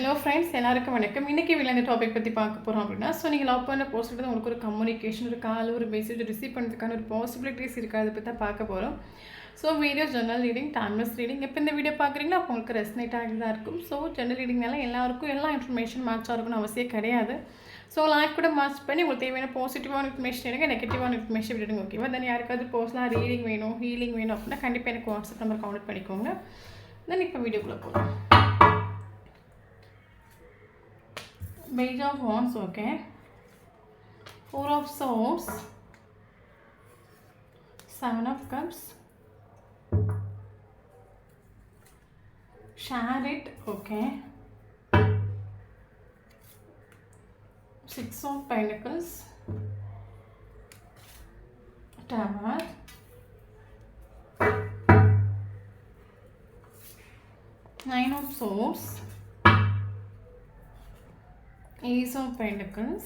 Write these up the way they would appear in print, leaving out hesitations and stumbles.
Hello friends, எல்லாருக்கும் வணக்கம். இன்றைக்கி வீடியோவில் இந்த டாபிக் பற்றி பார்க்க போகிறோம் அப்படின்னா, ஸோ நீங்கள் லவ் பண்ண போஸ்ட் உங்களுக்கு ஒரு கம்யூனிகேஷன், ஒரு கால், ஒரு மெசேஜ் ரிசீவ் பண்ணுறதுக்கான ஒரு பாசிபிலிட்டிஸ் இருக்குது. அதை பற்றி தான் பார்க்க போகிறோம். So video journal reading, timeless reading. இப்போ இந்த வீடியோ பார்க்குறீங்கன்னா அப்போ உங்களுக்கு ரெஸ்னேட் ஆகி தான் இருக்கும். ஸோ ஜெர்னல் ரீடிங்னால எல்லாருக்கும் எல்லா இன்ஃபர்மேஷன் மேட்சாக இருக்கும்னு அவசியம் கிடையாது. ஸோ லைஃப் கூட மேட்ச் பண்ணி உங்களுக்கு தேவையான பாசிட்டிவான இன்ஃபர்மேஷன் எடுங்க, நெகட்டிவான இன்ஃபர்மேஷன் விடுங்க. ஓகேவா? தென் யாருக்காவது பர்சனலாக ரீடிங் வேணும், ஹீலிங் வேணும் அப்படின்னா கண்டிப்பாக எனக்கு வாட்ஸ்அப் நம்பர் கான்டெக்ட் பண்ணிக்கோங்க. தென் இப்போ வீடியோக்குள்ளே போகலாம். Page of Wands, okay. Four of Swords, Seven of Cups, Chariot, okay. Six of Pentacles, Tower, Nine of Swords, Ace of Pentacles,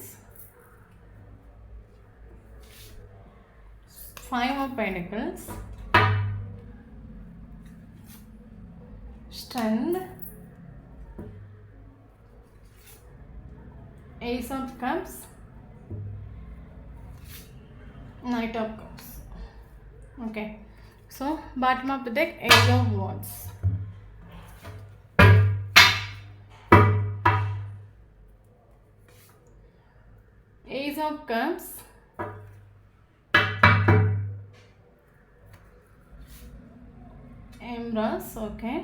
Five of Pentacles, Strength, Ace of Cups, Knight of Cups. Okay, so bottom of the deck, Ace of Wands. Ace of Cups, Empress, okay.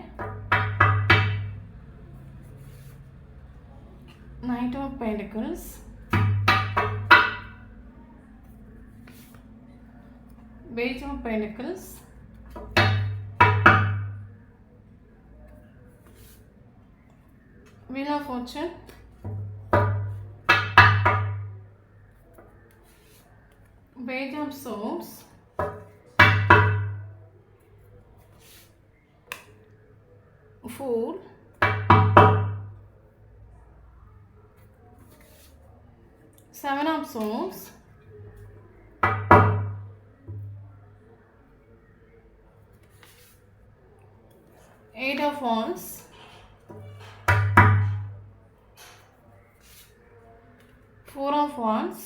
Knight of Pentacles, Page of Pentacles, Wheel of Fortune, Page of Swords, Fool, Seven of Swords, Eight of Wands, Four of Wands,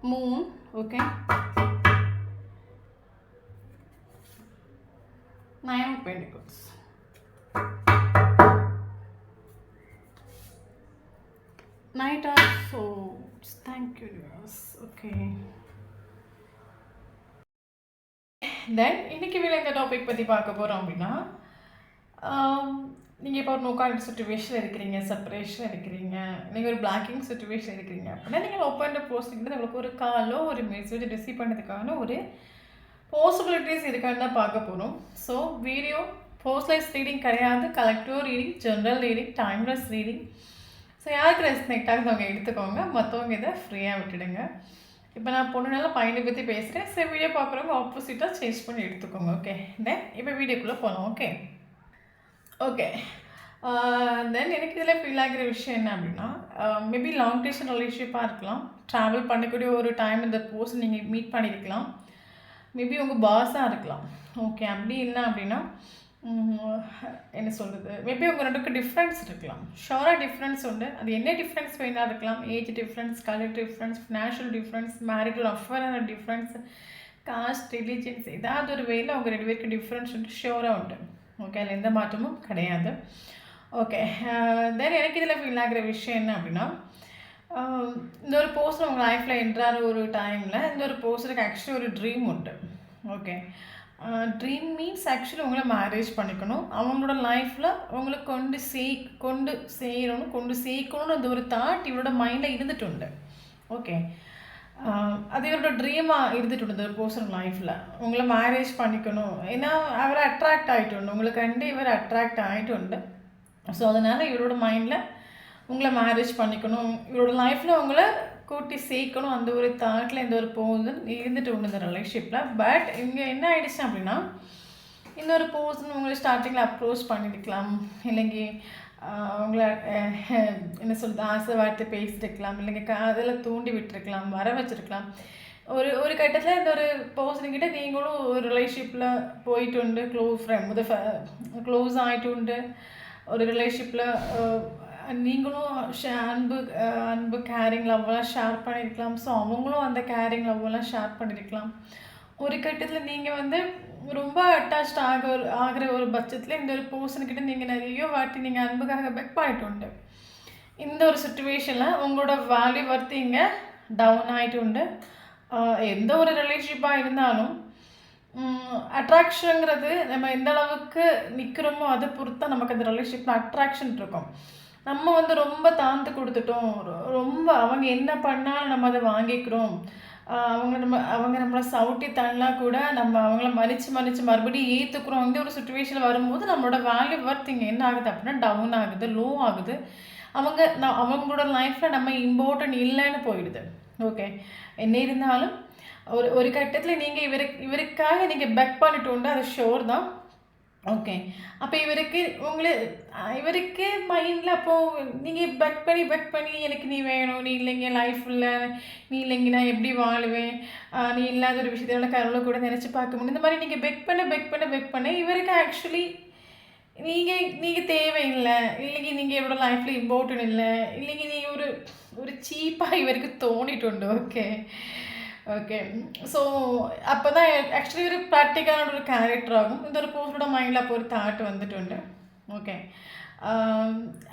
Moon, okay. Nine of Pentacles, Knight of Swords. Thank you, yes. Okay. Then இன்னைக்கு வீடியோல இந்த topic பற்றி பார்க்க போகிறோம் அப்படின்னா, நீங்கள் இப்போ ஒரு நோ கான்டாக்ட் சிச்சுவேஷன் இருக்கிறீங்க, செப்பரேஷன் இருக்கிறீங்க, நீங்கள் ஒரு பிளாக்கிங் சிச்சுவேஷன் இருக்கிறீங்க அப்படின்னா நீங்கள் ஓப்பன் போஸ்டிங் உங்களுக்கு ஒரு காலோ ஒரு மெசேஜ் ரிசீவ் பண்ணுறதுக்கான ஒரு பாசிபிலிட்டிஸ் இருக்கான்னு தான் பார்க்க போகிறோம். ஸோ வீடியோ பர்சனலைஸ் ரீடிங் கிடையாது, collective reading, general reading, timeless reading. So யாருக்கு ரெஸ்னெக்ட் ஆகுது அவங்க எடுத்துக்கோங்க, மற்றவங்க இதை ஃப்ரீயாக விட்டுடுங்க. இப்போ நான் பொண்ணுனால பையனை பற்றி பேசுகிறேன். ஸோ வீடியோ பார்க்குறவங்க ஆப்போசிட்டாக சேஞ்ச் பண்ணி எடுத்துக்கோங்க. ஓகே, தென் இப்போ வீடியோக்குள்ளே போகலாம். ஓகே ஓகே தென் எனக்கு இதில் ஃபீல் ஆகிற விஷயம் என்ன அப்படின்னா, மேபி லாங் டிஸ்டன்ஸ் ரிலேஷன்ஷிப்பாக இருக்கலாம், ட்ராவல் பண்ணக்கூடிய ஒரு டைம் இந்த போஸ்ட் நீங்கள் மீட் பண்ணியிருக்கலாம், மேபி உங்கள் பாஸாக இருக்கலாம். ஓகே, அப்படி இல்லை அப்படின்னா என்ன சொல்கிறது, மேபி உங்கள் ரெண்டுக்கு டிஃப்ரென்ஸ் இருக்கலாம். ஷோராக டிஃப்ரென்ஸ் உண்டு. அது என்ன டிஃப்ரென்ஸ் வேணால் இருக்கலாம். Age difference, colour difference, financial difference, marital அஃபேரான டிஃப்ரென்ஸ், காஸ்ட், ரிலீஜியன்ஸ், ஏதாவது ஒரு வேயில் அவங்க ரெண்டு பேருக்கு டிஃப்ரென்ஸ் உண்டு, ஷோராக உண்டு. ஓகே, அதில் எந்த மாற்றமும் கிடையாது. ஓகே, தென் எனக்கு இதில் ஃபீல் ஆகிற விஷயம் என்ன அப்படின்னா, இந்த ஒரு பர்சன் உங்கள் லைஃப்பில் என்ட்ரான ஒரு டைமில் இந்த ஒரு பர்சனுக்கு ஆக்சுவலி ஒரு ட்ரீம் உண்டு. ஓகே, ட்ரீம் மீன்ஸ் ஆக்சுவலி உங்களை மேரேஜ் பண்ணிக்கணும், அவங்களோட லைஃப்பில் உங்களை கொண்டு சேர்க்கணும்னு அந்த ஒரு தாட் இவரோட மைண்டில் இருந்துட்டு உண்டு. ஓகே, அது இவரோட ட்ரீமாக இருந்துட்டு உண்டு. ஒரு பர்சன் லைஃப்பில் உங்களை மேரேஜ் பண்ணிக்கணும், ஏன்னா அவரை அட்ராக்ட் ஆகிட்டு உண்டு, உங்களுக்கு கண்டு இவர் அட்ராக்ட் ஆகிட்டு உண்டு. ஸோ அதனால் இவரோட மைண்டில் உங்களை மேரேஜ் பண்ணிக்கணும், இவரோட லைஃப்பில் உங்களை கூட்டி சேர்க்கணும், அந்த ஒரு தாட்டில் இந்த ஒரு பர்சன் இருந்துட்டு உண்டு இந்த ரிலேஷன்ஷிப்பில். பட் இங்கே என்ன ஆகிடுச்சு அப்படின்னா, இன்னொரு பர்சன் உங்களை ஸ்டார்டிங்கில் அப்ரோச் பண்ணியிருக்கலாம், இல்லைங்க அவங்கள என்ன சொல்கிறது ஆசை வார்த்தை பேசிட்டுருக்கலாம், இல்லைங்க காதில் தூண்டி விட்டுருக்கலாம், வர வச்சுருக்கலாம். ஒரு ஒரு கட்டத்தில் இந்த ஒரு പേഴ്സൺகிட்ட நீங்களும் ஒரு ரிலேஷன்ஷிப்பில் போயிட்டு க்ளோஸ் ஆகிட்டு ஒரு ரிலேஷன்ஷிப்பில் நீங்களும் அன்பு கேரிங் லவ்வெல்லாம் ஷேர் பண்ணியிருக்கலாம். ஸோ அவங்களும் அந்த கேரிங் லவ்வெல்லாம் ஷேர் பண்ணியிருக்கலாம். ஒரு கட்டத்தில் நீங்கள் வந்து ரொம்ப அட்டாச்ட் ஆகிற ஒரு பட்சத்தில் இந்த ஒரு பேர்சன்கிட்ட நீங்கள் நிறைய வாட்டி நீங்கள் அன்புக்காக பெக் பண்ணிட்டு இந்த ஒரு சுச்சுவேஷனில் உங்களோட வேல்யூ வர்த்து இங்கே டவுன் ஆகிட்டு எந்த ஒரு ரிலேஷன்ஷிப்பாக இருந்தாலும் அட்ராக்ஷனுங்கிறது நம்ம எந்த அளவுக்கு நிற்கிறோமோ அதை பொறுத்து தான் நமக்கு அந்த ரிலேஷன்ஷிப்பில் அட்ராக்ஷன் இருக்கும். நம்ம வந்து ரொம்ப தாழ்ந்து கொடுத்துட்டோம், ரொம்ப அவங்க என்ன பண்ணாலும் நம்ம அதை வாங்கிக்கிறோம், அவங்க நம்மளை சவுட்டி தள்ளலாம் கூட நம்ம அவங்கள மன்னிச்சு மறுபடியும் ஏற்றுக்குறோம். இந்த ஒரு சுச்சுவேஷனில் வரும்போது நம்மளோட வேல்யூ வர்த் இங்கே என்ன ஆகுது அப்படின்னா டவுன் ஆகுது, லோ ஆகுது. அவங்களோட லைஃப்பில் நம்ம இம்பார்ட்டன்ட் இல்லைன்னு போயிடுது. ஓகே, என்ன இருந்தாலும் ஒரு கட்டத்தில் நீங்கள் இவருக்காக நீங்கள் பெக் பண்ணிட்டு உண்டு, அது ஷோர் தான். ஓகே, அப்போ இவருக்கு மைண்டில் அப்போது நீங்கள் பெக் பண்ணி எனக்கு நீ வேணும், நீ இல்லைங்க லைஃப்பில், நீ இல்லைங்க நான் எப்படி வாழுவேன், நீ இல்லாத ஒரு விஷயத்தோட கருவில் கூட நினச்சி பார்க்க முடியும். இந்த மாதிரி நீங்கள் பெக் பண்ண இவருக்கு ஆக்சுவலி நீங்கள் தேவையில்லை, இல்லைங்க நீங்கள் இவரோட லைஃப்பில் இம்பார்ட்டன்ட் இல்லை, இல்லைங்க நீங்கள் ஒரு சீப்பாக இவருக்கு தோணிட்டு. ஓகே, ஸோ அப்போ தான் ஆக்சுவலி ஒரு ப்ராக்டிக்கலான ஒரு கேரக்டர் ஆகும். இந்த ஒரு பேர்சனோட மைண்டில் அப்போ ஒரு தாட் வந்துட்டு. ஓகே,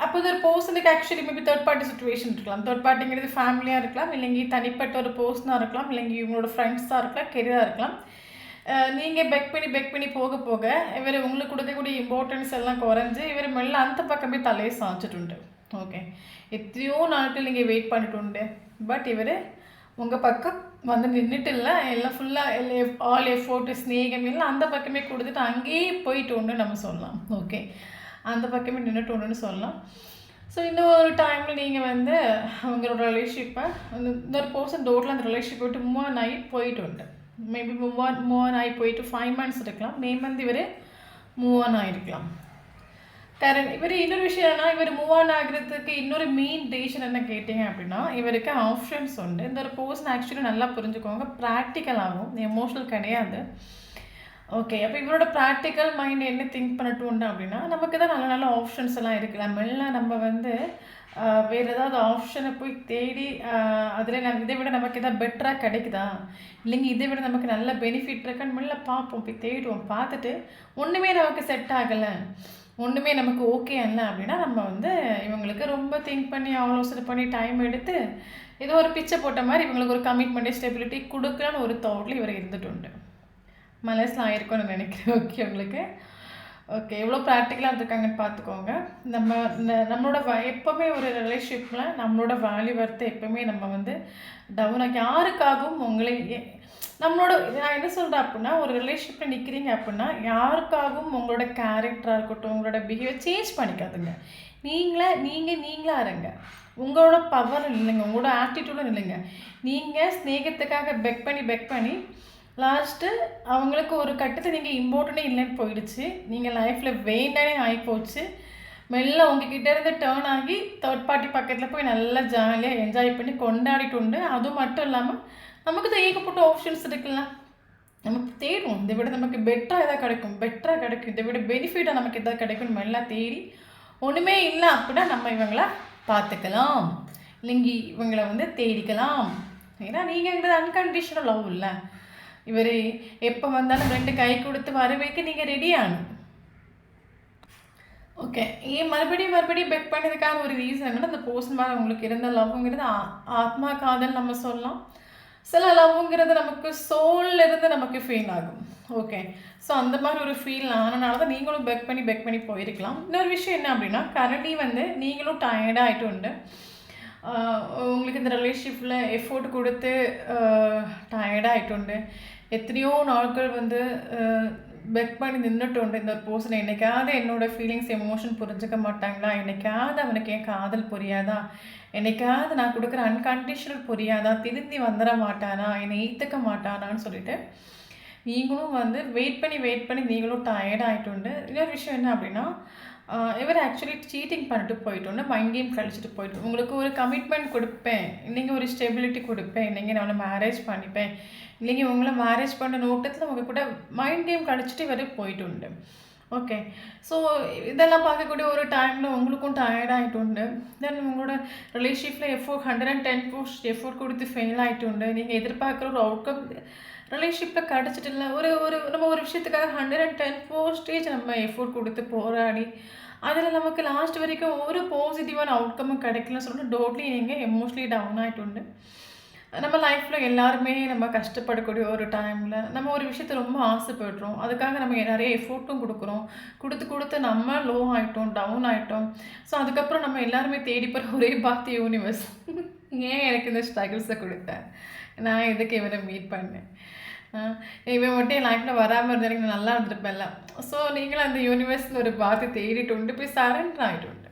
அப்போ இந்த ஒரு பேர்சனுக்கு actually maybe third party situation இருக்கலாம். தேர்ட் பார்ட்டிங்கிறது ஃபேமிலியாக இருக்கலாம், இல்லைங்க தனிப்பட்ட ஒரு பர்சனாக இருக்கலாம், இல்லைங்க இவங்களோட ஃப்ரெண்ட்ஸாக இருக்கலாம், கெரியராக இருக்கலாம். நீங்கள் பெக் பண்ணி போக இவர் உங்களுக்கு கொடுக்கக்கூடிய இம்பார்ட்டன்ஸ் எல்லாம் குறைஞ்சி இவர் மெல்ல அந்த பக்கமே தலையை சாய்ச்சிட்டு. ஓகே, எத்தனையோ நாட்கள் நீங்கள் வெயிட் பண்ணிட்டு பட் இவர் உங்கள் பக்கம் வந்து நின்றுட்டு இல்லை, எல்லாம் ஃபுல்லாக ஆல் எஃபோர்ட் ஸ்நேகம் எல்லாம் அந்த பக்கமே கொடுத்துட்டு அங்கேயே போயிட்டு நம்ம சொல்லலாம். ஓகே, அந்த பக்கமே நின்றுட்டு சொல்லலாம். ஸோ இந்த ஒரு டைமில் நீங்கள் வந்து அவங்களோட ரிலேஷன்ஷிப்பை இந்த ஒரு பர்சன் டோட்டலாக அந்த ரிலேஷன்ஷிப் விட்டு மூவ் ஆன் ஆகி போயிட்டு மேபி மூவ் ஆன் ஆகி போயிட்டு 5 months இருக்கலாம், மே மந்த் இவர் மூவ் ஆன் ஆகிருக்கலாம். இவர் இன்னொரு விஷயம் என்னன்னா, இவர் மூவ் ஆன் ஆகிறதுக்கு இன்னொரு மெயின் ரீசன் என்ன கேட்டிங்க அப்படின்னா, இவருக்கு ஆப்ஷன்ஸ் உண்டு. இந்த ஒரு பர்சன் ஆக்சுவலி நல்லா புரிஞ்சுக்கோங்க, ப்ராக்டிக்கல் ஆகும், எமோஷனல் கிடையாது. ஓகே, அப்போ இவரோட ப்ராக்டிக்கல் மைண்ட் என்ன திங்க் பண்ணிட்டு உண்டு அப்படின்னா, நமக்கு தான் நல்ல நல்ல ஆப்ஷன்ஸ் எல்லாம் இருக்குது, நம்ம வந்து வேறு ஏதாவது ஆப்ஷனை போய் தேடி அதில் இதை விட நமக்கு எதாவது பெட்டராக கிடைக்குதா, இல்லைங்க இதை விட நமக்கு நல்ல பெனிஃபிட் இருக்கான்னு மெல்ல பார்ப்போம், போய் தேடுவோம். பார்த்துட்டு ஒன்றுமே நமக்கு செட் ஆகலை, ஒன்றுமே நமக்கு ஓகே இல்லை அப்படின்னா நம்ம வந்து இவங்களுக்கு ரொம்ப திங்க் பண்ணி ஆலோசனை பண்ணி டைம் எடுத்து ஏதோ ஒரு பிச்சை போட்ட மாதிரி இவங்களுக்கு ஒரு கமிட்மெண்ட் ஸ்டெபிலிட்டி கொடுக்கலான்னு ஒரு தாட்டில் இவர் இருந்துட்டு மனசில் ஆயிருக்கும்னு நினைக்கிறேன். ஓகே, உங்களுக்கு ஓகே எவ்வளோ ப்ராக்டிக்கலாக இருக்காங்கன்னு பார்த்துக்கோங்க. நம்மளோட எப்போவுமே ஒரு ரிலேஷன்ஷிப்பில் நம்மளோட வேல்யூ வர்த்தை எப்போவுமே நம்ம வந்து டவுனாக யாருக்காகவும் நம்மளோட நான் என்ன சொல்கிறேன் அப்படின்னா, ஒரு ரிலேஷன்ஷிப்பில் நிற்கிறீங்க அப்படின்னா யாருக்காகவும் உங்களோட கேரக்டராக இருக்கட்டும், உங்களோட பிஹேவியர் சேஞ்ச் பண்ணிக்காதுங்க. நீங்களாக இருங்க, உங்களோட பவர் இல்லைங்க, உங்களோட ஆட்டிடியூடும் இல்லைங்க. நீங்கள் ஸ்நேகத்துக்காக பெக் பண்ணி லாஸ்ட்டு அவங்களுக்கு ஒரு கட்டத்தை நீங்கள் இம்பார்ட்டனே இல்லைன்னு போயிடுச்சு, நீங்கள் லைஃப்பில் வேண்டானே ஆகிப்போச்சு. மெல்ல உங்ககிட்ட இருந்து டேர்ன் ஆகி தேர்ட் பார்ட்டி பக்கத்தில் போய் நல்லா ஜாலியாக என்ஜாய் பண்ணி கொண்டாடிட்டு அதுவும் மட்டும் இல்லாமல் நமக்கு தான் ஏகப்பட்ட ஆப்ஷன்ஸ் இருக்குல்ல, நமக்கு தேடுவோம் இதை விட நமக்கு பெட்டராக எதாவது கிடைக்கும், இதை விட பெனிஃபிட்டாக நமக்கு எதாவது கிடைக்கும்னு எல்லாம் தேடி ஒன்றுமே இல்லை அப்படின்னா நம்ம இவங்களை பார்த்துக்கலாம், இல்லைங்க இவங்களை வந்து தேடிக்கலாம். ஏன்னா நீங்கள்ங்கிறது அன்கண்டிஷனல் லவ் இல்லை, இவர் எப்போ வந்தாலும் 2 கை கொடுத்து வரவேற்க நீங்கள் ரெடி ஆகணும். ஓகே, ஏன் மறுபடியும் பெக் பண்ணதுக்கான ஒரு ரீசன் என்னன்னா, அந்த பர்சன் மேலே உங்களுக்கு இருந்த லவ்ங்கிறது ஆத்மா காதல் நம்ம சொல்லலாம். சில லவ்ங்கிறது நமக்கு சோல்லேருந்து நமக்கு ஃபீல் ஆகும். ஓகே, ஸோ அந்த மாதிரி ஒரு ஃபீல் ஆனனால தான் நீங்களும் பெக் பண்ணி போயிருக்கலாம். இன்னொரு விஷயம் என்ன அப்படின்னா, கரண்ட்லி வந்து நீங்களும் டயர்டாக ஆகிட்டு உங்களுக்கு இந்த ரிலேஷன்ஷிப்பில் எஃபோர்ட் கொடுத்து டயர்டாகிட்டு எத்தனையோ நாட்கள் வந்து பெக் பண்ணி நின்றுட்டு இந்த ஒரு பர்சன் என்னைக்காவது என்னோடய ஃபீலிங்ஸ் எமோஷன் புரிஞ்சுக்க மாட்டாங்களா, என்னைக்காவது அவனுக்கு என் காதல் புரியாதா, என்னைக்காவது நான் கொடுக்குற அன்கண்டிஷனல் புரியாதா, திருந்தி வந்துட மாட்டானா, என்னை ஏற்றுக்க மாட்டானான்னு சொல்லிட்டு நீங்களும் வந்து வெயிட் பண்ணி நீங்களும் டயர்டாகிட்டு இன்னொரு விஷயம் என்ன அப்படின்னா, இவர் ஆக்சுவலி சீட்டிங் பண்ணிட்டு போயிட்டோன்னு மைண்ட் கேம் கழிச்சிட்டு போயிட்டு உங்களுக்கு ஒரு கமிட்மெண்ட் கொடுப்பேன், நீங்கள் ஒரு ஸ்டெபிலிட்டி கொடுப்பேன், நீங்கள் நான் மேரேஜ் பண்ணிப்பேன், இல்லைங்க உங்களை மேரேஜ் பண்ண நோட்டத்தில் உங்கள் கூட மைண்ட் கேம் கழிச்சிட்டு இவர் போயிட்டு உண்டு. ஓகே. ஸோ இதெல்லாம் பார்க்கக்கூடிய ஒரு டைமில் உங்களுக்கும் டயர்ட் ஆகிட்டு உண்டு. தென் உங்களோட ரிலேஷன்ஷிப்பில் எஃபோர்ட் 110% எஃபோர்ட் கொடுத்து ஃபெயில் ஆகிட்டு உண்டு. நீங்கள் எதிர்பார்க்குற ஒரு அவுட்கம் ரிலேஷன்ஷிப்பில் கிடச்சிட்டு இல்லை. ஒரு ஒரு நம்ம ஒரு விஷயத்துக்காக 110% நம்ம எஃபோர்ட் கொடுத்து போராடி அதில் நமக்கு லாஸ்ட் வரைக்கும் ஒரு பாசிட்டிவான அவுட்கமும் கிடைக்கலன்னு சொல்லிட்டு டோட்லி நீங்கள் எமோஷ்னலி டவுன் ஆகிட்டு உண்டு. நம்ம லைஃப்பில் எல்லாருமே நம்ம கஷ்டப்படக்கூடிய ஒரு டைமில் நம்ம ஒரு விஷயத்தை ரொம்ப ஆசைப்படுறோம். அதுக்காக நம்ம நிறைய எஃபோர்ட்டும் கொடுக்குறோம். கொடுத்து நம்ம லோ ஆகிட்டோம், டவுன் ஆகிட்டோம். ஸோ அதுக்கப்புறம் நம்ம எல்லாருமே தேடி போகிற ஒரே பாத்தி யூனிவர்ஸ். ஏன் எனக்கு இந்த ஸ்ட்ரகிள்ஸை கொடுத்தேன், நான் எதுக்கு இவரை மீட் பண்ணேன், இவன் மட்டும் என் லைஃப்பில் வராமல் இருந்தால் எனக்கு நல்லா இருந்திருப்பேன்ல. ஸோ நீங்களும் அந்த யூனிவர்ஸில் ஒரு பாத்தி தேடிட்டு உண்டு, போய் சரண்டர் ஆகிட்டு உண்டு.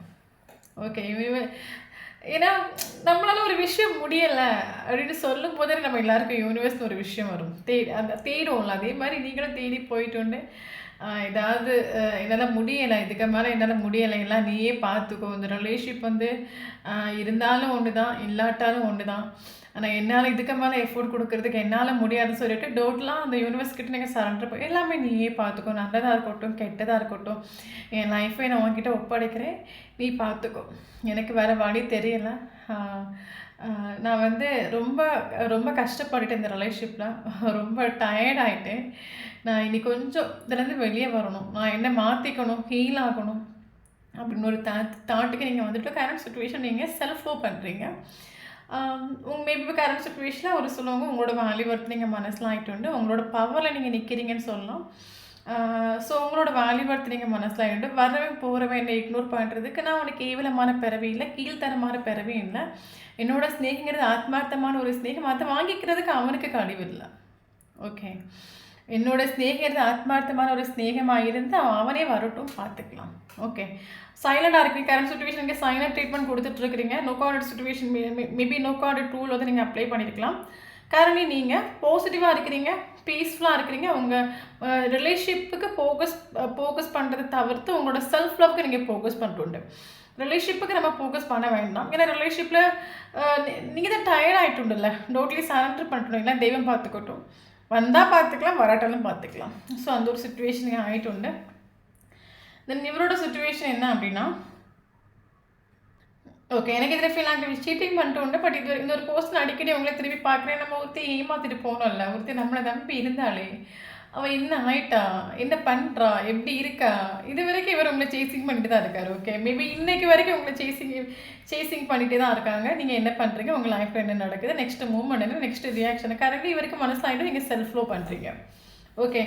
ஓகே. ஏன்னா நம்மளால ஒரு விஷயம் முடியலை அப்படின்னு சொல்லும் போதே நம்ம எல்லாருக்கும் யூனிவர்ஸ்னு ஒரு விஷயம் வரும், அந்த தேடுவோம்ல. அதே மாதிரி நீங்களும் தேடி போயிட்டு உண்டு. ஏதாவது என்னால் முடியலை, இதுக்கு மேலே என்னால் முடியலை, எல்லாம் நீயே பார்த்துக்கோ. இந்த ரிலேஷன்ஷிப் வந்து இருந்தாலும் ஒன்று தான், இல்லாட்டாலும் ஒன்று தான். ஆனால் என்னால் இதுக்கு மேலே எஃபோர்ட் கொடுக்கறதுக்கு என்னால் முடியாதுன்னு சொல்லிட்டு டோட்டலாக அந்த யூனிவர்ஸ் கிட்ட நீங்கள் சரண்டர் போய் எல்லாமே நீயே பார்த்துக்கோ, நல்லதாக இருக்கட்டும் கெட்டதாக இருக்கட்டும், என் லைஃப்பை நான் உன்கிட்ட ஒப்படைக்கிறேன், நீ பார்த்துக்கோ, எனக்கு வேறு வழி தெரியலை. நான் வந்து ரொம்ப ரொம்ப கஷ்டப்பட்டுட்டேன் இந்த ரிலேஷன்ஷிப்பில், ரொம்ப டயர்ட் ஆகிட்டேன். நான் இன்னைக்கு கொஞ்சம் இதுலேருந்து வெளியே வரணும், நான் என்ன மாற்றிக்கணும், ஹீல் ஆகணும் அப்படின்னு ஒரு தாட்டுக்கு நீங்கள் வந்துட்டு கரண்ட் சுச்சுவேஷன் நீங்கள் செல்ஃப் லவ் பண்ணுறீங்க. மேபி கரண்ட் சுச்சுவேஷனில் ஒரு சொல்லுவாங்க உங்களோட வேல்யூ ஒர்த் நீங்கள் மனசில் ஆகிட்டு உண்டு, உங்களோட பவரில் நீங்கள் நிற்கிறீங்கன்னு சொல்லலாம். ஸோ உங்களோட வேல்யூ ஒர்த் நீங்கள் மனசில் ஆகிட்டு வரவன் போகிறவன் என்னை இக்னோர் பண்ணுறதுக்கு நான் உனக்கு கேவலமான பிறவி இல்லை, கீழ்த்தரமான பிறவி இல்லை. என்னோட ஸ்நேகங்கிறது ஆத்மார்த்தமான ஒரு ஸ்நேகம், அதை வாங்கிக்கிறதுக்கு அவனுக்கு கழிவு இல்லை. ஓகே. என்னோட ஸ்நேகிறது ஆத்மார்த்தமான ஒரு ஸ்நேகமாக இருந்து அவனே வரட்டும், பார்த்துக்கலாம். ஓகே. சைலண்டாக இருக்குது கரண்ட் சுச்சுவேஷனுக்கு சைலண்ட் ட்ரீட்மெண்ட் கொடுத்துட்ருக்கிறீங்க. No guarded situation maybe no guarded tool வந்து நீங்கள் அப்ளை பண்ணியிருக்கலாம். கரண்ட்லி நீங்கள் பாசிட்டிவாக இருக்கிறீங்க, பீஸ்ஃபுல்லாக இருக்கிறீங்க. உங்கள் ரிலேஷன்ஷிப்புக்கு ஃபோக்கஸ் பண்ணுறதை தவிர்த்து உங்களோட செல்ஃப் லவ்க்கு நீங்கள் ஃபோக்கஸ் பண்ணிட்டு ரிலேஷன்ஷிப்புக்கு நம்ம ஃபோக்கஸ் பண்ண வேண்டாம். ஏன்னா ரிலேஷன்ஷிப்பில் நீங்கள் தான் டயர்ட் ஆகிட்டுண்டுல்ல, டோட்டலி சரண்டர் பண்ணிட்டோம். இல்லை தெய்வம் பார்த்துக்கட்டும், வந்தால் பார்த்துக்கலாம், வராட்டாலும் பார்த்துக்கலாம். ஸோ அந்த ஒரு சுச்சுவேஷன் ஆகிட்டு உண்டு. தென் இவரோட சுச்சுவேஷன் என்ன அப்படின்னா, ஓகே எனக்கு இதில் ஃபீல் ஆகி சீட்டிங் பண்ணிட்டு உண்டு. பட் இந்த ஒரு போஸ்ட் அடிக்கடி உங்களை திரும்பி பார்க்குறேன். நம்ம ஒருத்தி ஏமாற்றிட்டு போகணும்ல, ஒருத்தி நம்மளை நம்பி இருந்தாலே அவள் என்ன ஆயிட்டா, என்ன பண்ணுறா, எப்படி இருக்கா, இது வரைக்கும் இவர் உங்களை சேசிங் பண்ணிட்டு தான் இருக்கார். ஓகே. மேபி இன்னைக்கு வரைக்கும் உங்களை சேசிங் பண்ணிகிட்டே தான் இருக்காங்க. நீங்கள் என்ன பண்ணுறீங்க, உங்கள் லைஃப்பில் என்ன நடக்குது, நெக்ஸ்ட் மூவ்மெண்ட் என்ன, நெக்ஸ்ட் ரியாக்ஷன் கரெக்டாக இவருக்கு மனசில் ஆகிட்டு நீங்கள் செல்ஃப் லவ் பண்ணுறீங்க. ஓகே.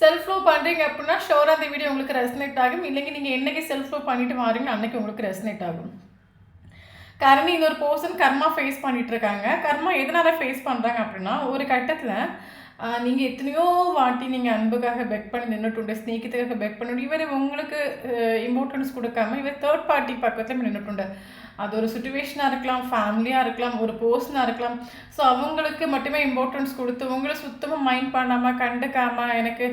செல்ஃப் லவ் பண்ணுறீங்க அப்படின்னா ஷோராக அந்த வீடியோ உங்களுக்கு ரெசனேட் ஆகும். இல்லைங்க நீங்கள் என்னைக்கு செல்ஃப் லவ் பண்ணிட்டு வாரீங்க அன்னைக்கு உங்களுக்கு ரெசனேட் ஆகும். கர்மி இந்த ஒரு பர்சன் கர்மா ஃபேஸ் பண்ணிட்டு இருக்காங்க. கர்மா எதனால் ஃபேஸ் பண்ணுறாங்க அப்படின்னா, ஒரு கட்டத்தில் நீங்கள் எத்தனையோ வாட்டி நீங்கள் அன்புக்காக பெக் பண்ணி நின்றுட்டு, ஸ்நேகித்துக்காக பெக் பண்ணிட்டு, இவர் உங்களுக்கு இம்பார்ட்டன்ஸ் கொடுக்காம இவர் தேர்ட் பார்ட்டி பக்கத்தில் நின்றுட்டு, அது ஒரு சுச்சுவேஷனாக இருக்கலாம், ஃபேமிலியாக இருக்கலாம், ஒரு பர்சனாக இருக்கலாம். ஸோ அவங்களுக்கு மட்டுமே இம்பார்ட்டன்ஸ் கொடுத்து உங்களை சுத்தமாக மைண்ட் பண்ணாமல் கண்டுக்காமல், எனக்கு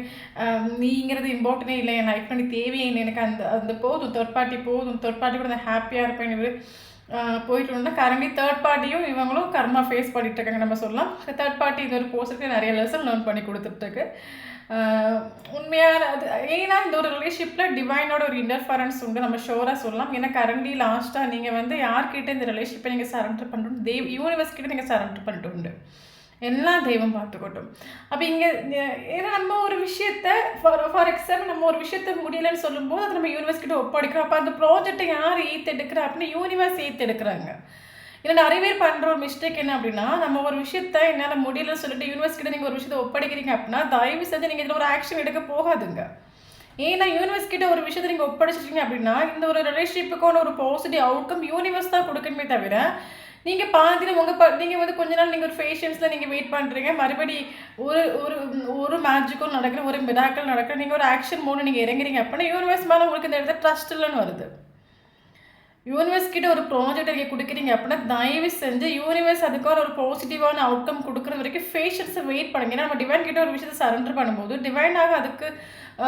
நீங்கிறது இம்பார்ட்டனே இல்லை, என் லைஃப்பில் நீ தேவையே இல்லை, எனக்கு அந்த போதும், தேர்ட் பார்ட்டி போதும், தேர்ட் பார்ட்டி கூட நான் ஹாப்பியாக இருப்பேன் இவர் போயிட்டு இருந்தால் கரண்ட்லி தேர்ட் பார்ட்டியும் இவங்களும் கர்மா ஃபேஸ் பண்ணிட்டு இருக்காங்க நம்ம சொல்லலாம். தேர்ட் பார்ட்டி இது ஒரு போஸ்ட்டுக்கு நிறைய லெசன் லேர்ன் பண்ணி கொடுத்துட்ருக்கு. உண்மையான அது ஏன்னா இந்த ஒரு ரிலேஷன்ஷிப்பில் டிவைனோட ஒரு இன்டர்ஃபரன்ஸ் உண்டு, நம்ம ஷோராக சொல்லலாம். ஏன்னா கரண்ட்லி லாஸ்ட்டாக நீங்கள் வந்து யார்கிட்ட இந்த ரிலேஷன்ஷிப்பை நீங்கள் சரண்டர் பண்ணிட்டு யூனிவர்ஸ் கிட்ட நீங்கள் சரண்டர் பண்ணிட்டு உண்டு, எல்லாம் தெய்வம் பார்த்துக்கட்டும். அப்போ இங்கே ஏன்னா நம்ம ஒரு விஷயத்த ஃபார் எக்ஸாம்பிள் நம்ம ஒரு விஷயத்த முடியலைன்னு சொல்லும்போது அது நம்ம யூனிவர்ஸ் கிட்ட ஒப்படைக்கிறோம். அப்போ அந்த ப்ராஜெக்டை யார் ஏற்றெடுக்கிறா அப்படின்னா யூனிவர்ஸ் ஏற்றெடுக்கிறாங்க. ஏன்னா நிறைய பேர் பண்ணுற ஒரு மிஸ்டேக் என்ன அப்படின்னா, நம்ம ஒரு விஷயத்த என்னால் முடியலன்னு சொல்லிட்டு யூனிவர்ஸ் கிட்ட நீங்கள் ஒரு விஷயத்தை ஒப்படைக்கிறீங்க அப்படின்னா தயவு செஞ்சு நீங்கள் இதில் ஒரு ஆக்ஷன் எடுக்க போகாதுங்க. ஏன்னா யூனிவர்ஸ் கிட்ட ஒரு விஷயத்தை நீங்கள் ஒப்படைச்சிட்டீங்க அப்படின்னா இந்த ஒரு ரிலேஷன்ஷிப்புக்கான ஒரு பாசிட்டிவ் அவுட்கம் யூனிவர்ஸ் தான் கொடுக்கணுமே தவிர நீங்கள் பாதியில் நீங்கள் வந்து கொஞ்ச நாள் நீங்கள் ஒரு ஃபேஷன்ஸில் நீங்கள் வெயிட் பண்ணுறீங்க, மறுபடி ஒரு ஒரு ஒரு மேஜிக்கும் நடக்கிற, ஒரு மிராக்கள் நடக்கிற, நீங்கள் ஒரு ஆக்ஷன் மோடு நீங்கள் இறங்குறீங்க அப்படின்னா யூனிவர்ஸ் மேலே உங்களுக்கு இந்த இடத்துல ட்ரஸ்ட் இல்லைன்னு வருது. யூனிவர்ஸ் கிட்ட ஒரு ப்ராஜெக்ட் நீங்கள் கொடுக்குறீங்க அப்படின்னா தயவு செஞ்சு யூனிவர்ஸ் அதுக்கான ஒரு பாசிட்டிவான அவுட்கம் கொடுக்குற வரைக்கும் பேஷன்ஸை வெயிட் பண்ணுங்க. ஏன்னா நம்ம டிவைன் கிட்ட ஒரு விஷயத்தை சரண்டர் பண்ணும்போது டிவைனாக அதுக்கு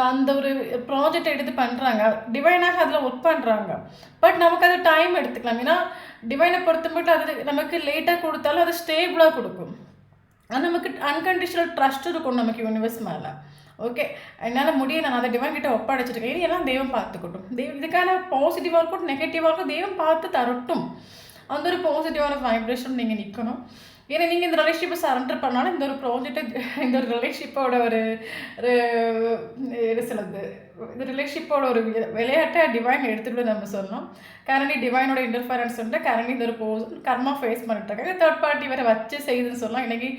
அந்த ஒரு ப்ராஜெக்டை எடுத்து பண்ணுறாங்க, டிவைனாக அதில் ஒர்க் பண்ணுறாங்க. பட் நமக்கு அது டைம் எடுத்துக்கலாம். ஏன்னா டிவைனை பொறுத்த மட்டும் அது நமக்கு லேட்டாக கொடுத்தாலும் அது ஸ்டேபிளாக கொடுக்கும். அது நமக்கு அன்கண்டிஷனல் ட்ரஸ்ட் இருக்கும் நமக்கு யூனிவர்ஸ் மேலே. ஓகே, என்னால் முடியும், நான் அதை டிவைன் கிட்ட ஒப்படைச்சிருக்கேன், இது எல்லாம் தெய்வம் பார்த்துக்கட்டும். இதுக்கான பாசிட்டிவாக இருக்கட்டும் நெகட்டிவாக இருக்கட்டும் தெய்வம் பார்த்து தரட்டும். அந்த ஒரு பாசிட்டிவான வைப்ரேஷன் நீங்கள் நிற்கணும். ஏன்னா நீங்கள் இந்த ரிலேஷன்ஷிப்பை சரண்டர் பண்ணாலும் இந்த ஒரு ப்ராஜெக்டை இந்த ஒரு ரிலேஷன்ஷிப்போட ஒரு சிலது இந்த ரிலேஷன்ஷிப்போட ஒரு விளையாட்டை டிவைன் எடுத்துகிட்டு நம்ம சொல்லணும். கரண்டி டிவைனோட இன்டர்ஃபரன்ஸ் வந்து கரண்டி இந்த ஒரு கர்மா ஃபேஸ் பண்ணிட்டு இருக்காங்க. தேர்ட் பார்ட்டி வேறு வச்சு செய்யுதுன்னு சொல்லலாம். இன்றைக்கி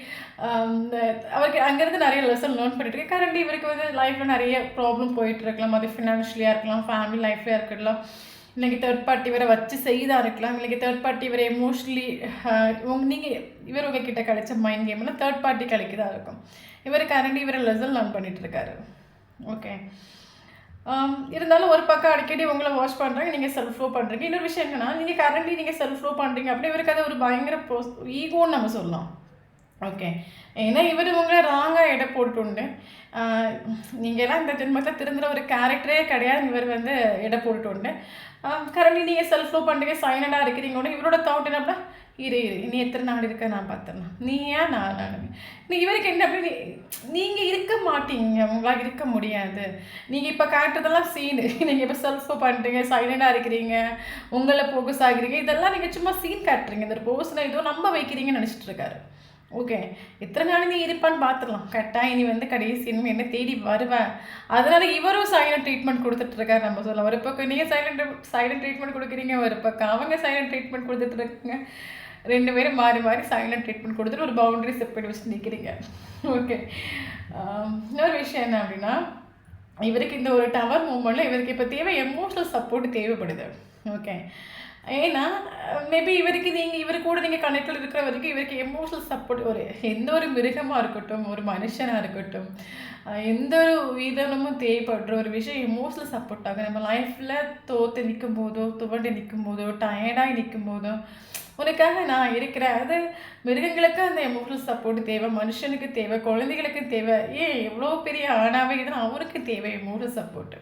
அவருக்கு அங்கேருந்து நிறைய லெசன் லேர்ன் பண்ணிட்டு இருக்கு. கரண்டி இவருக்கு வந்து லைஃப்பில் நிறைய ப்ராப்ளம் போயிட்டு இருக்கலாம். அது ஃபினான்ஷியலியாக இருக்கலாம், ஃபேமிலி லைஃப்லையாக இருக்கலாம். இன்றைக்கி தேர்ட் பார்ட்டி வேறு வச்சு செய்தாக இருக்கலாம். இன்றைக்கி தேர்ட் பார்ட்டி வேறு எமோஷ்னலி நீங்கள் இவர் உங்ககிட்ட கழிச்ச மைண்ட் கேம்னா தேர்ட் பார்ட்டி கழிக்கதான் இருக்கும். இவர் கரண்டி இவரை லெசன் லேர்ன் பண்ணிகிட்டு இருக்காரு. ஓகே, இருந்தாலும் ஒரு பக்கம் அடிக்கடி உங்களை வாஷ் பண்ணுறாங்க, நீங்கள் செல்ஃப் ஃப்ளோ பண்ணுறீங்க. இன்னொரு விஷயம் என்னென்னா நீங்கள் கரண்டி நீங்கள் செல்ஃப் ஃப்ளோ பண்ணுறீங்க அப்படி இவருக்கு அது ஒரு பயங்கர ஈகோன்னு நம்ம சொல்லலாம். ஓகே, ஏன்னா இவர் உங்களை ராங்காக எடை போட்டுண்டு நீங்கள் எல்லாம் இந்த ஜென்மத்தில் திருந்துற ஒரு கேரக்டரே கிடையாது. இவர் வந்து எடை போட்டுண்டு கரண்டி நீங்கள் செல்ஃப் ஃப்ளோ பண்ணுறீங்க, சைலண்டாக இருக்கிறீங்க. இவரோட தாட் என்ன அப்படின்னா இரு நீ எத்தனை நாள் இருக்க நான் பார்த்துடலாம், நீ ஏன் நான் நீ இவருக்கு என்ன அப்படி நீங்கள் இருக்க மாட்டீங்க, உங்களால் இருக்க முடியாது. நீங்கள் இப்போ காட்டுறதெல்லாம் சீனு. நீங்கள் இப்போ செல்ஃப் ஃப்ளோ பண்ணுறீங்க, சைலண்டாக இருக்கிறீங்க, உங்களை ஃபோக்கஸ் ஆகிறீங்க, இதெல்லாம் நீங்கள் சும்மா சீன் காட்டுறீங்க. இந்த பர்சனை ஏதோ நம்ப வைக்கிறீங்கன்னு நினச்சிட்டு இருக்காரு. ஓகே, எத்தனை நாள் நீ இருப்பான்னு பார்த்துடலாம், கரெக்டாக நீ வந்து கடைசி இன்னும் என்ன தேடி வருவேன். அதனால் இவரும் சைலண்ட் ட்ரீட்மெண்ட் கொடுத்துட்ருக்காரு நம்ம சொல்லலாம். ஒரு பக்கம் நீங்கள் சைலண்ட் ட்ரீட்மெண்ட் கொடுக்குறீங்க, ஒரு பக்கம் அவங்க சைலண்ட் ட்ரீட்மெண்ட் கொடுத்துட்ருக்குங்க. ரெண்டு பேரும் மாறி மாறி சைலண்ட் ட்ரீட்மெண்ட் கொடுத்துட்டு ஒரு பவுண்டரி செட் பண்ணி வச்சு நிற்கிறீங்க. ஓகே, இன்னொரு விஷயம் என்ன அப்படின்னா இவருக்கு இந்த ஒரு டவர் மூமெண்ட்டில் இவருக்கு இப்போ தேவை எமோஷனல் சப்போர்ட் தேவைப்படுது. ஓகே, ஏன்னா மேபி இவருக்கு இவர் கூட நீங்கள் கனெக்டில் இருக்கிற வரைக்கும் இவருக்கு எமோஷனல் சப்போர்ட் எந்த ஒரு மிருகமாக இருக்கட்டும், ஒரு மனுஷனாக இருக்கட்டும், எந்த ஒரு உயிரினமும் தேவைப்படுற ஒரு விஷயம் எமோஷனல் சப்போர்ட் ஆகும். நம்ம லைஃப்பில் தோற்று நிற்கும் போதோ, துவண்டு நிற்கும் போதோ, டயர்டாகி நிற்கும் போதோ உனக்காக நான் இருக்கிறேன். அது மிருகங்களுக்கு அந்த எமோஷனல் சப்போர்ட் தேவை, மனுஷனுக்கு தேவை, குழந்தைகளுக்கு தேவை. எவ்வளோ பெரிய ஆணாவே இருந்தால் அவருக்கு தேவை எமோஷனல் சப்போர்ட்டு.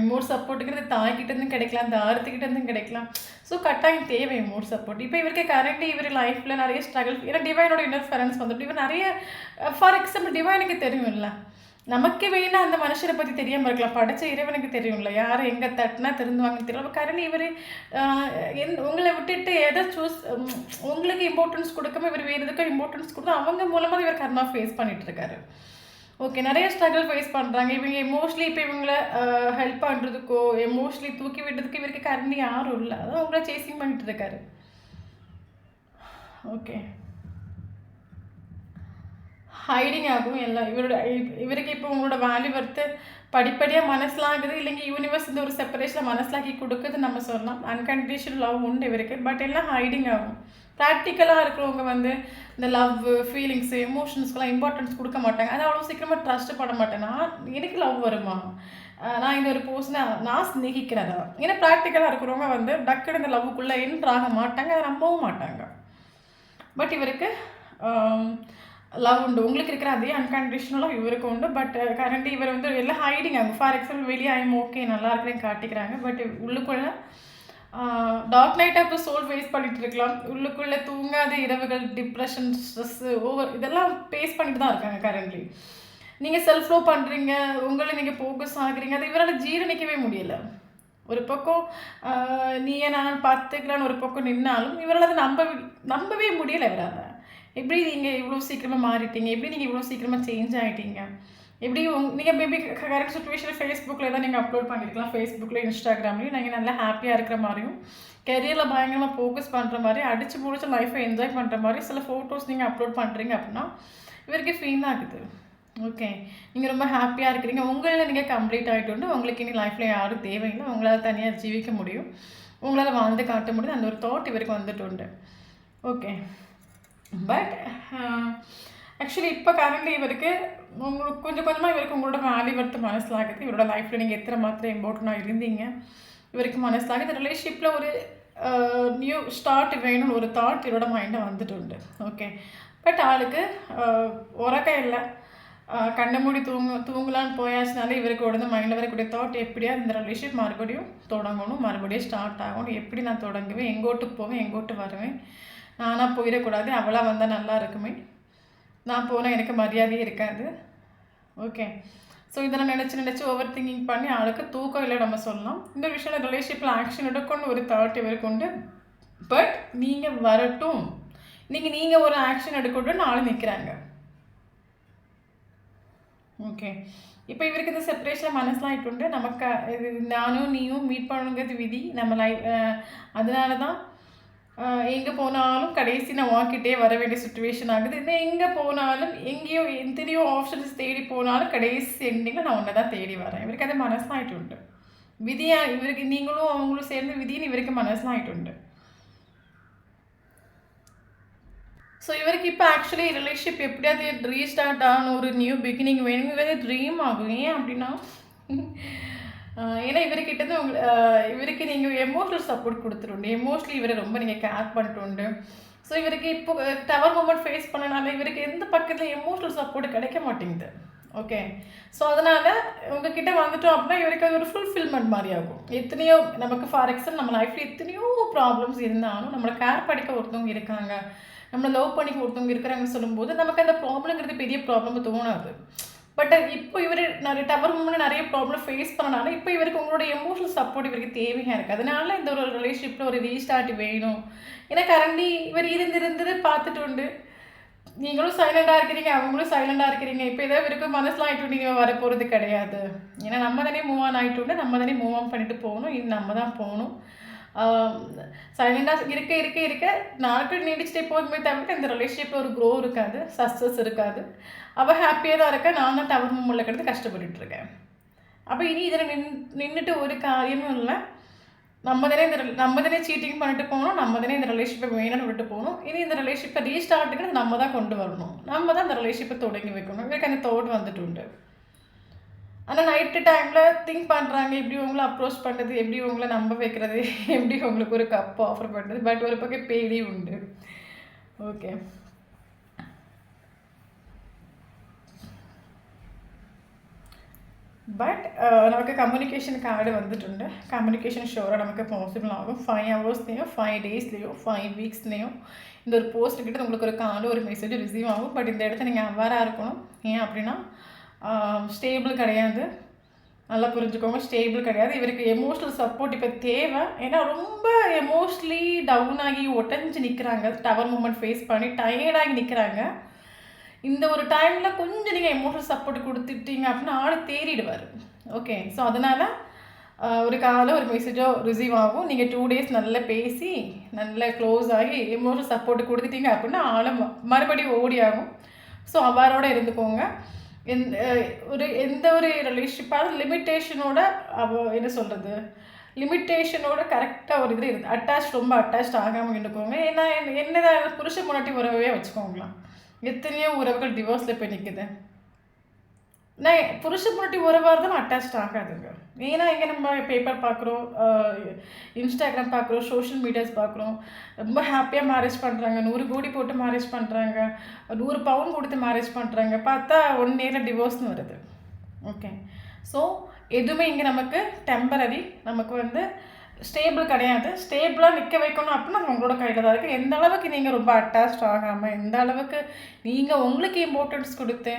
மோர் சப்போர்ட்டுங்கிறது தாய்கிட்டேருந்து கிடைக்கலாம், தாரத்துக்கிட்டேருந்து கிடைக்கலாம். ஸோ கட்டாயம் தேவை மோர் சப்போர்ட். இப்போ இவருக்கு கரண்ட்லி இவர் லைஃப்பில் நிறைய ஸ்ட்ரகிள், ஏன்னா டிவைனோட இன்டர்ஃபரன்ஸ் வந்துட்டு இவர் நிறைய ஃபார் எக்ஸாம்பிள் டிவைனுக்கு தெரியும்ல, நமக்கு வேணால் அந்த மனுஷனை பற்றி தெரியாமல் இருக்கலாம், படைச்ச இறைவனுக்கு தெரியும்ல யார் எங்கே தட்டினா திருந்துவாங்கன்னு தெரியல. அப்போ கரண்ட்லி இவர் உங்களை விட்டுட்டு எதை உங்களுக்கு இம்பார்ட்டன்ஸ் கொடுக்காம இவர் வேறு எதுக்கும் இம்பார்ட்டன்ஸ் கொடுத்து அவங்க மூலமாக இவர் கர்மா ஃபேஸ் பண்ணிகிட்ருக்காரு. ஓகே, நிறைய ஸ்ட்ரகிள் ஃபேஸ் பண்ணுறாங்க. இவங்க எமோஷ்னலி இப்போ இவங்களை ஹெல்ப் பண்ணுறதுக்கோ எமோஷ்னலி தூக்கி விடுறதுக்கு இவருக்கு கரண்ட்லி யாரும் இல்லை, அதான் உங்களை சேசிங் பண்ணிட்டு இருக்காரு. ஓகே, ஹைடிங் ஆகும் எல்லாம் இவருக்கு இப்போ உங்களோட வேல்யூ வர்த்து படிப்படியாக மனசிலாகுது. இல்லைங்க யூனிவர்ஸ் இந்த ஒரு செப்பரேஷனில் மனசிலாக்கி கொடுக்குது நம்ம சொல்லலாம். அன்கண்டிஷனல் லவ் உண்டு இவருக்கு, பட் எல்லாம் ஹைடிங் ஆகும். ப்ராக்டிக்கலாக இருக்கிறவங்க வந்து இந்த லவ் ஃபீலிங்ஸு எமோஷன்ஸ்க்கெலாம் இம்பார்ட்டன்ஸ் கொடுக்க மாட்டாங்க. அது அவ்வளோ சீக்கிரமாக ட்ரஸ்ட் பண்ண மாட்டேன். எனக்கு லவ் வருமா, நான் இந்த ஒரு பர்சனை நான் ஸ்நேகிக்கிறேன். ஏன்னா ப்ராக்டிக்கலாக இருக்கிறவங்க வந்து டக்குன்னு இந்த லவ்வுக்குள்ளே என்ட்ராக மாட்டாங்க, அதை நம்பவும் மாட்டாங்க. பட் இவருக்கு லவ் உண்டு, உங்களுக்கு இருக்கிற அதே அன்கண்டிஷனலாக இவருக்கு உண்டு. பட் கரண்ட்லி இவர் வந்து எல்லாம் ஹைடிங் ஆகும். ஃபார் எக்ஸாம்பிள் வெளியே ஐம் ஓகே நல்லா இருக்கிறேன்னு காட்டிக்கிறாங்க, பட் உள்ளுக்குள்ளே dark night of the soul face பண்ணிகிட்டு இருக்கலாம். உள்ளுக்குள்ளே தூங்காத இரவுகள், டிப்ரெஷன், ஸ்ட்ரெஸ்ஸு, இதெல்லாம் ஃபேஸ் பண்ணிட்டு தான் இருக்காங்க கரண்ட்லி. நீங்கள் செல்ஃப் ஃப்ளோ பண்ணுறீங்க, உங்களை நீங்கள் ஃபோக்கஸ் ஆகுறீங்க, அது இவரால் ஜீரணிக்கவே முடியலை. ஒரு பக்கம் நீயே நான் பார்த்துக்கலான்னு ஒரு பக்கம் நின்னாலும் இவரால் அதை நம்பவே முடியலை. இவரால் எப்படி நீங்கள் இவ்வளோ சீக்கிரமாக மாறிட்டீங்க, எப்படி நீங்கள் இவ்வளோ சீக்கிரமாக சேஞ்ச் ஆகிட்டீங்க, எப்படி நீங்கள் மேபி கரண்ட் சுச்சுவேஷனில் ஃபேஸ்புக்கில் தான் நீங்கள் அப்லோட் பண்ணியிருக்கலாம், ஃபேஸ்புக்கில் இன்ஸ்டாகிராம்லேயும் நீங்கள் நல்லா ஹாப்பியாக இருக்கிற மாதிரியும் கெரியரில் பயங்கரமாக ஃபோக்கஸ் பண்ணுற மாதிரி அடித்து முடிச்ச லைஃப்பை என்ஜாய் பண்ணுற மாதிரி சில ஃபோட்டோஸ் நீங்கள் அப்லோட் பண்ணுறீங்க அப்படின்னா இவருக்கு ஃபீல் ஆகுது. ஓகே, நீங்கள் ரொம்ப ஹாப்பியாக இருக்கிறீங்க, உங்களில் நீங்கள் கம்ப்ளீட் ஆகிட்டு உங்களுக்கு இனி லைஃப்பில் யாரும் தேவையில்லை, உங்களால் தனியாக ஜீவிக்க முடியும், உங்களால் வாழ்ந்து காட்ட முடியும், அந்த ஒரு தாட் இவருக்கு வந்துட்டு உண்டு. ஓகே, பட் ஆக்சுவலி இப்போ கரண்ட்லி இவருக்கு உங்களுக்கு கொஞ்சம் கொஞ்சமாக இவருக்கு உங்களோட வேல்யூ வர்த்து மனசிலாகுது. இவரோட லைஃப்பில் நீங்கள் எத்தனை மாத்திரம் இம்பார்ட்டண்ட்டாக இருந்தீங்க இவருக்கு மனசிலாகுது. ரிலேஷன்ஷிப்பில் ஒரு நியூ ஸ்டார்ட் வேணும்னு ஒரு தாட் இவரோட மைண்டில் வந்துட்டு. ஓகே, பட் ஆளுக்கு உறக்கம் இல்லை. கண்ணை மூடி தூங்கலான்னு போயாச்சுனாலே இவருக்கு உடனே மைண்டில் வரக்கூடிய தாட் எப்படியா இந்த ரிலேஷன்ஷிப் மறுபடியும் தொடங்கணும், மறுபடியும் ஸ்டார்ட் ஆகணும். எப்படி நான் தொடங்குவேன், எங்கோட்டு போவேன், எங்கோட்டு வருவேன், நானாக போயிடக்கூடாது, அவளாக வந்தால் நல்லா இருக்குமே, நான் போனால் எனக்கு மரியாதையே இருக்காது. ஓகே, ஸோ இதெல்லாம் நினச்சி ஓவர் திங்கிங் பண்ணி ஆளுக்கு தூக்கம் இல்லை நம்ம சொல்லலாம். இந்த விஷயம் ரிலேஷன்ஷிப்பில் ஆக்ஷன் எடுக்கணும்னு ஒரு தாட் இவருக்கு உண்டு. பட் நீங்கள் வரட்டும், நீங்கள் ஒரு ஆக்ஷன் எடுக்கட்டும்னு ஆள் நிற்கிறாங்க. ஓகே, இப்போ இவருக்கு இந்த செப்பரேஷனில் மனசுலாம் ஆகிட்டு நமக்கு இது நானும் நீயும் மீட் பண்ணுங்கிறது விதி நம்ம லைஃப். அதனால தான் எங்கே போனாலும் கடைசி நான் வாங்கிட்டே வர வேண்டிய சுச்சுவேஷன் ஆகுது. இன்னும் எங்கே போனாலும் எங்கேயோ எத்தனையோ ஆப்ஷன்ஸ் தேடி போனாலும் கடைசி எண்டிங்கில் நான் ஒன்றை தான் தேடி வரேன். இவருக்கு அது மனசுலாம் ஆகிட்டு விதியாக இவருக்கு நீங்களும் அவங்களும் சேர்ந்து விதின்னு இவருக்கு மனசுலாம் ஆகிட்டு. ஸோ இவருக்கு இப்போ ஆக்சுவலி ரிலேஷன்ஷிப் எப்படியாவது ரீஸ்டார்ட் ஆகணும், ஒரு நியூ பிகினிங் வேணுங்கிறதே ட்ரீம் ஆகும். ஏன் அப்படின்னா ஏன்னா இவர்கிட்ட இவருக்கு நீங்கள் எமோஷனல் சப்போர்ட் கொடுத்துருண்டு, எமோஷ்னலி இவரை ரொம்ப நீங்கள் கேர் பண்ணிட்டு. ஸோ இவருக்கு இப்போ டவர் மூமெண்ட் ஃபேஸ் பண்ணனால இவருக்கு எந்த பக்கத்தில் எமோஷனல் சப்போர்ட் கிடைக்க மாட்டேங்குது. ஓகே, ஸோ அதனால் உங்ககிட்ட வந்துட்டோம் அப்படின்னா இவருக்கு அது ஒரு ஃபுல்ஃபில்மெண்ட் மாதிரி ஆகும். எத்தனையோ நமக்கு ஃபார் எக்ஸாம்பிள் நம்ம லைஃப்பில் எத்தனையோ ப்ராப்ளம்ஸ் இருந்தாலும் நம்மளை கேர் படிக்க ஒருத்தவங்க இருக்காங்க, நம்மளை லவ் பண்ணிக்க ஒருத்தவங்க இருக்கிறாங்கன்னு சொல்லும்போது நமக்கு அந்த ப்ராப்ளம்ங்கிறது பெரிய ப்ராப்ளம் தோணாது. பட் இப்போ இவர் நிறைய டவர் மூமெண்ட் நிறைய ப்ராப்ளம் ஃபேஸ் பண்ணனால இப்போ இவருக்கு உங்களோட எமோஷனல் சப்போர்ட் இவருக்கு தேவையாக இருக்குது. அதனால இந்த ஒரு ரிலேஷன்ஷிப்பில் ஒரு ரீஸ்டார்ட் வேணும். ஏன்னா கரண்டி இவர் இருந்திருந்தது பார்த்துட்டு நீங்களும் சைலண்டாக இருக்கிறீங்க, அவங்களும் சைலண்டாக இருக்கிறீங்க. இப்போ ஏதாவது இவருக்கு மனசுலாம் ஆகிட்டு நீங்கள் வர போகிறது கிடையாது. ஏன்னா நம்ம தானே மூவ் ஆன் ஆகிட்டு நம்ம தானே மூவ் ஆன் பண்ணிட்டு போகணும். இது நம்ம தான் போகணும். சைலண்டாக இருக்க நாட்கள் நீடிச்சுட்டே போகுமே தவிர இந்த ரிலேஷன்ஷிப்பில் ஒரு க்ரோ இருக்காது, சக்ஸஸ் இருக்காது. அவள் ஹாப்பியாக தான் இருக்கா, நான் தான் டவர் மூமெண்ட்டில் கிடந்து கஷ்டப்பட்டுருக்கேன். அப்போ இனி இதில் நின்றுட்டு ஒரு காரியமும் இல்லை. நம்ம தானே சீட்டிங் பண்ணிட்டு போகணும், நம்ம தானே இந்த ரிலேஷன்ஷிப்பை வேணும்னு விட்டு போகணும். இனி இந்த ரிலேஷன்ஷிப்பை ரீஸ்டார்ட்டுக்கு நம்ம தான் கொண்டு வரணும், நம்ம தான் இந்த ரிலேஷன்ஷிப்பை தொடங்கி வைக்கணும். இவருக்கு அந்த தோட் வந்துட்டு. ஆனால் நைட்டு டைமில் திங்க் பண்ணுறாங்க எப்படி உங்களை அப்ரோச் பண்ணுறது, எப்படி உங்களை நம்ப வைக்கிறது, எப்படி உங்களுக்கு ஒரு கப் ஆஃபர் பண்ணுறது. பட் ஒரு பக்கம் பேடி உண்டு. ஓகே, பட் நமக்கு கம்யூனிகேஷன் கார்டு வந்துட்டு கம்யூனிகேஷன் ஷோராக நமக்கு பாசிபிள் ஆகும். 5 ஹவர்ஸ்லேயும் 5 டேஸ்லேயும் 5 வீக்ஸ்லேயும் இந்த ஒரு போஸ்ட்டுக்கிட்ட உங்களுக்கு ஒரு கால் ஒரு மெசேஜ் ரிசீவ் ஆகும். பட் இந்த இடத்த நீங்கள் அவேராக இருக்கணும். ஏன் அப்படின்னா ஸ்டேபிள் கிடையாது, நல்லா புரிஞ்சுக்கோங்க, ஸ்டேபிள் கிடையாது. இவருக்கு எமோஷ்னல் சப்போர்ட் இப்போ தேவை. ஏன்னா ரொம்ப எமோஷ்னலி டவுன் ஆகி ஒட்டஞ்சு நிற்கிறாங்க, டவர் மூமெண்ட் ஃபேஸ் பண்ணி டயர்டாகி நிற்கிறாங்க. இந்த ஒரு டைமில் கொஞ்சம் நீங்கள் எமோஷனல் சப்போர்ட் கொடுத்துட்டீங்க அப்படின்னா ஆள் தேறிடுவார். ஓகே, ஸோ அதனால் ஒரு காலை ஒரு மெசேஜோ ரிசீவ் ஆகும். நீங்கள் 2 டேஸ் நல்லா பேசி நல்லா க்ளோஸ் ஆகி எமோஷனல் சப்போர்ட் கொடுத்துட்டீங்க அப்படின்னா ஆளை மறுபடியும் ஓடி ஆகும். ஸோ அவ்வாறோட இருந்துக்கோங்க. எந்த ஒரு ரிலேஷன்ஷிப்பாக லிமிட்டேஷனோட என்ன சொல்கிறது, லிமிட்டேஷனோட கரெக்டாக ஒரு இது இருக்குது. ரொம்ப அட்டாச் ஆகாமல் இருந்துக்கோங்க. ஏன்னா என்னதான் புருஷ முன்னாடி உறவே வச்சுக்கோங்களாம். எத்தனையோ உறவுகள் டிவோர்ஸில் போய் நிற்குது. நான் புருஷ முன்னாடி உறவாக இருந்தாலும் அட்டாச் ஆகாதுங்க. ஏன்னா இங்கே நம்ம பேப்பர் பார்க்குறோம், இன்ஸ்டாகிராம் பார்க்குறோம், சோஷியல் மீடியாஸ் பார்க்குறோம். ரொம்ப ஹாப்பியாக மேரேஜ் பண்ணுறாங்க, 100 கோடி போட்டு மேரேஜ் பண்ணுறாங்க, 100 பவுன் கொடுத்து மேரேஜ் பண்ணுறாங்க. பார்த்தா 1 இயரில் டிவோர்ஸ்னு வருது. ஓகே, ஸோ எதுவுமே இங்கே நமக்கு டெம்பரரி, நமக்கு ஸ்டேபிள் கிடையாது. ஸ்டேபிளாக நிற்க வைக்கணும் அப்படின்னா உங்களோட கையில் தான் இருக்குது. எந்த அளவுக்கு நீங்கள் ரொம்ப அட்டாச் ஆகாமல், எந்த அளவுக்கு நீங்கள் உங்களுக்கு இம்பார்ட்டன்ஸ் கொடுத்து,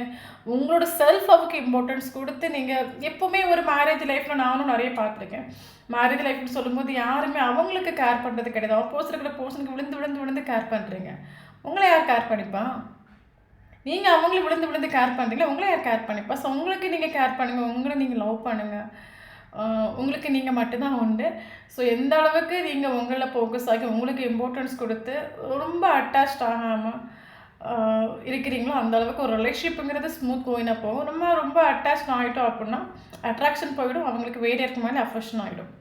உங்களோட செல்ஃபாவுக்கு இம்பார்ட்டன்ஸ் கொடுத்து, நீங்கள் எப்போவுமே ஒரு மேரேஜ் லைஃப்பில் நானும் நிறைய பார்த்துருக்கேன். மேரேஜ் லைஃப்னு சொல்லும்போது யாருமே அவங்களுக்கு கேர் பண்ணுறது கிடையாது. ஆப்போசிட் இருக்கிற பர்சனுக்கு விழுந்து கேர் பண்ணுறீங்க. உங்களை யார் கேர் பண்ணிப்பா? நீங்கள் அவங்கள விழுந்து கேர் பண்ணுறீங்களா? உங்களை யார் கேர் பண்ணிப்பா? ஸோ உங்களுக்கு நீங்கள் கேர் பண்ணுங்கள், உங்களை நீங்கள் லவ் பண்ணுங்கள். உங்களுக்கு நீங்கள் மட்டும்தான் உண்டு. ஸோ எந்த அளவுக்கு நீங்கள் உங்களில் ஃபோக்கஸ் ஆகி உங்களுக்கு இம்பார்ட்டன்ஸ் கொடுத்து ரொம்ப அட்டாச்ட் ஆகாமல் இருக்கிறீங்களோ அந்த அளவுக்கு ஒரு ரிலேஷன்ஷிப்புங்கிறது ஸ்மூத் கோயினாக போகும். ரொம்ப அட்டாச் ஆகிட்டோம் அப்படின்னா அட்ராக்ஷன் போயிடும், அவங்களுக்கு வேறு இருக்க மாதிரி அஃபெக்ஷன் ஆகிடும்.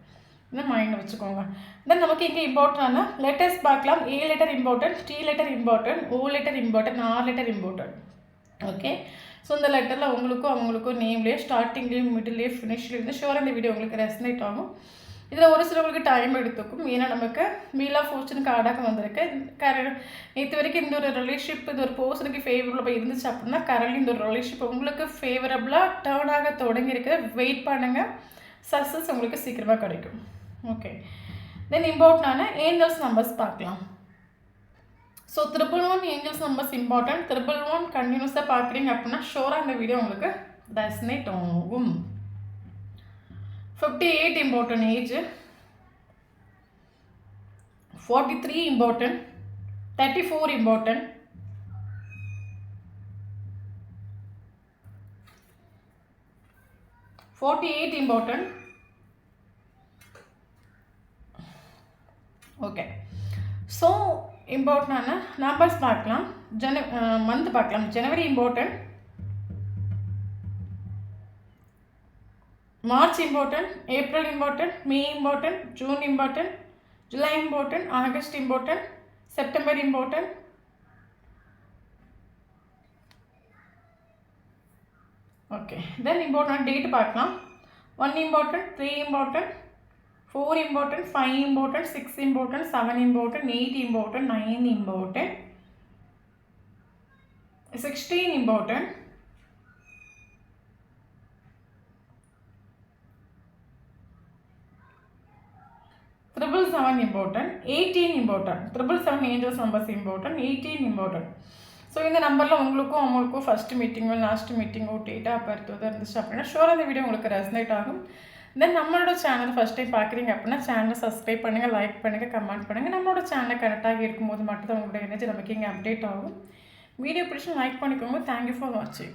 இந்த மைண்டில் வச்சுக்கோங்க. தென் நமக்கு இங்கே இம்பார்ட்டன்டான லெட்டர்ஸ் பார்க்கலாம். A letter important, T letter important, O letter important, R letter important. Okay, so இந்த லெட்டரில் உங்களுக்கும் அவங்களுக்கும் நேம்லேயே ஸ்டார்டிங்லேயும் மிடில்லேயே ஃபினிஷ்லேயும் ஷோராக இந்த வீடியோ உங்களுக்கு ரெசனேட் ஆகும். இதில் ஒரு சிலவங்களுக்கு டைம் எடுத்துக்கும். ஏன்னா நமக்கு வீல் ஆஃப் ஃபார்ச்சூன் கார்டாக வந்திருக்கு. நேற்று வரைக்கும் இந்த ஒரு ரிலேஷன்ஷிப் இது ஒரு பர்சனுக்கு ஃபேவரபுளாக இருந்துச்சு அப்படின்னா கரண்ட்லி இந்த ஒரு ரிலேஷன்ஷிப் உங்களுக்கு ஃபேவரபுளாக டேர்ன் ஆக தொடங்கியிருக்கு. வெயிட் பண்ணுங்கள், சக்ஸஸ் உங்களுக்கு சீக்கிரமாக கிடைக்கும். ஓகே, தென் இம்பார்ட்டண்டான ஏஞ்சல்ஸ் நம்பர்ஸ் பார்க்கலாம். So 111 angels numbers important. 111 கண்டினியூஸாக பார்க்குறீங்க அப்படின்னா ஷோராக இந்த வீடியோ உங்களுக்கு ரெசனேட் ஆகும். 58 important age, 43 important, 34 important, 48 important. Okay, so இம்பார்ட்டண்டான நம்பர்ஸ் பார்க்கலாம். மந்த் பார்க்கலாம். January important, March important, April important, May important, June important, July important, August important, September important, okay. Then important date பார்க்கலாம். 1 important, 3 important, 4 important, 5 important, 6 important, 7 important, 8 important, 9 important, 16 important, 777 important, 18 important. 777 angels numbers important, 18 important. So இந்த நம்பரில் உங்களுக்கும் அவங்களுக்கும் first மீட்டிங்கோ last மீட்டிங்கோ data birth இருந்துச்சு அப்படின்னா ஷோராக இந்த video உங்களுக்கு resonate ஆகும். தென் நம்மளோட சேனல் ஃபஸ்ட் டைம் பார்க்குறீங்க அப்படின்னா சேனலை சப்ஸ்கிரைப் பண்ணுங்கள், லைக் பண்ணுங்கள், கமெண்ட் பண்ணுங்கள். நம்மளோட சேனலை கரெக்டாக இருக்கும்போது மட்டும் தான் உங்களோட எனர்ஜி நமக்கு இங்கே அப்டேட் ஆகும். வீடியோ பிடிச்சி லைக் பண்ணிக்கோங்க. தேங்க்யூ ஃபார் வாட்சிங்.